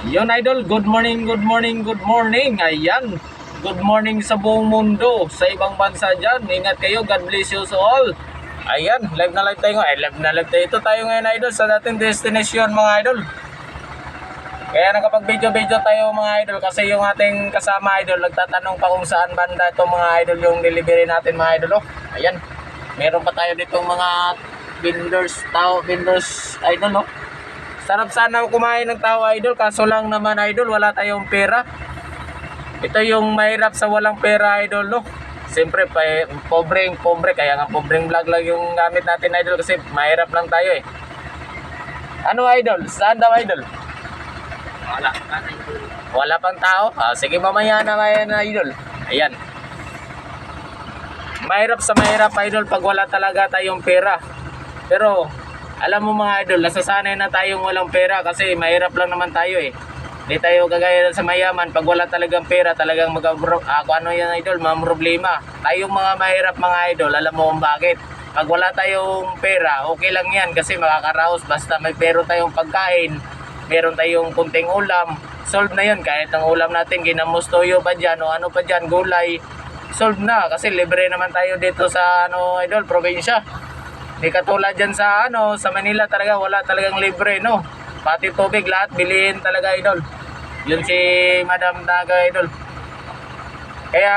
Yon idol, good morning, good morning, good morning. Ayan, good morning sa buong mundo, sa ibang bansa dyan. Ingat kayo, God bless you all. Ayan, live na live tayo. Live na live tayo. Ito tayo ngayon idol sa dating destination mga idol. Kaya nakapag-video-video tayo mga idol kasi yung ating kasama idol nagtatanong pa kung saan banda itong mga idol yung delivery natin mga idol. Oh. Ayan, meron pa tayo ditong mga vendors idol. Oh. Sarap sana kumain ng tao idol, kaso lang naman idol, wala tayong pera. Ito yung mahirap sa walang pera idol, no? Siyempre, pobre, kaya nga pobreng vlog lang yung gamit natin idol kasi mahirap lang tayo eh. Ano idol? Saan daw idol? Wala pang tao? Sige mamaya na ngayon idol. Ayan. Mahirap sa mahirap idol pag wala talaga tayong pera. Pero alam mo mga idol, nasasanay na tayong walang pera kasi mahirap lang naman tayo eh. Hindi tayo kagaya sa mayaman, pag wala talagang pera, talagang ano yan idol, mga problema. Tayong mga mahirap mga idol, alam mo kung bakit. Pag wala tayong pera, okay lang yan kasi makakaraos basta may pero tayong pagkain, meron tayong kunting ulam, solve na yun. Kahit ang ulam natin, ginamos toyo pa dyan o ano pa dyan, gulay, solve na kasi libre naman tayo dito sa ano idol, probinsya. Di katulad dyan sa sa Manila talaga wala talagang libre no. Pati tubig lahat bilihin talaga idol. Yun si Madam Naga idol. Kaya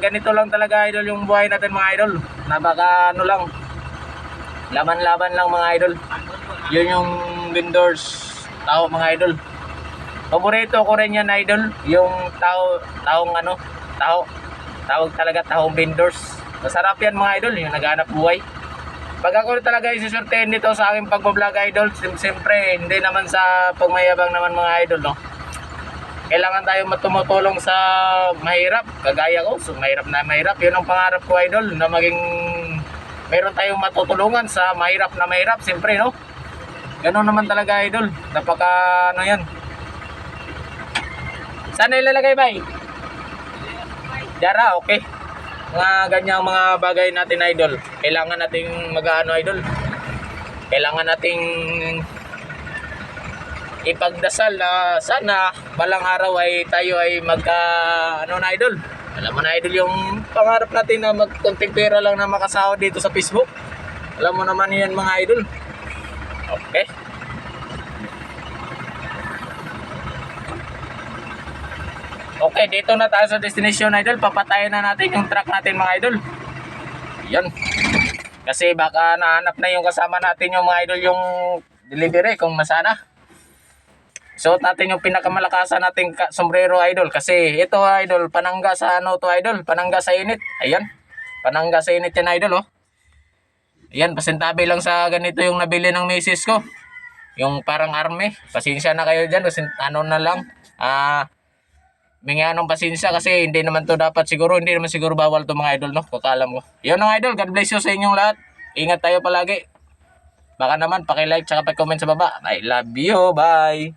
ganito lang talaga idol yung buhay natin mga idol. Na baka lang laban-laban lang mga idol. Yun yung vendors tao mga idol. Paborito ko rin yan idol. Yung tawag talaga taong vendors. Masarap yan mga idol yung naghanap buhay. Pag ako talaga isusurtein dito sa aking pagbablog idol, siyempre hindi naman sa pagmayabang naman mga idol no. Kailangan tayo tumutulong sa mahirap, kagaya ko, so mahirap na mahirap. Yun ang pangarap ko idol, na maging meron tayong matutulungan sa mahirap na mahirap, siyempre no. Ganun naman talaga idol, napaka yan. Saan ilalagay ba? Dara, okay. Mga ganyang mga bagay natin idol, kailangan nating idol, kailangan nating ipagdasal na sana balang araw ay tayo ay na idol. Alam mo na idol yung pangarap natin na magkonting pera lang na makasahod dito sa Facebook. Alam mo naman yan mga idol. Okay, okay, dito na tayo sa destination idol. Papatayin na natin yung truck natin mga idol. Yan. Kasi baka nahanap na yung kasama natin yung mga idol yung delivery kung masana. Suot natin yung pinakamalakasan nating sombrero idol. Kasi ito idol, panangga sa to idol. Panangga sa init. Ayan. Panangga sa init yan idol oh. Ayan, pasintabi lang sa ganito yung nabili ng misis ko. Yung parang army. Pasensya na kayo dyan. Na lang. May anong pasensya kasi hindi naman siguro bawal to mga idol no, kakalam ko. Yun ang idol, God bless you sa inyong lahat. Ingat tayo palagi. Baka naman paki-like tsaka paki-comment sa baba. I love you, bye.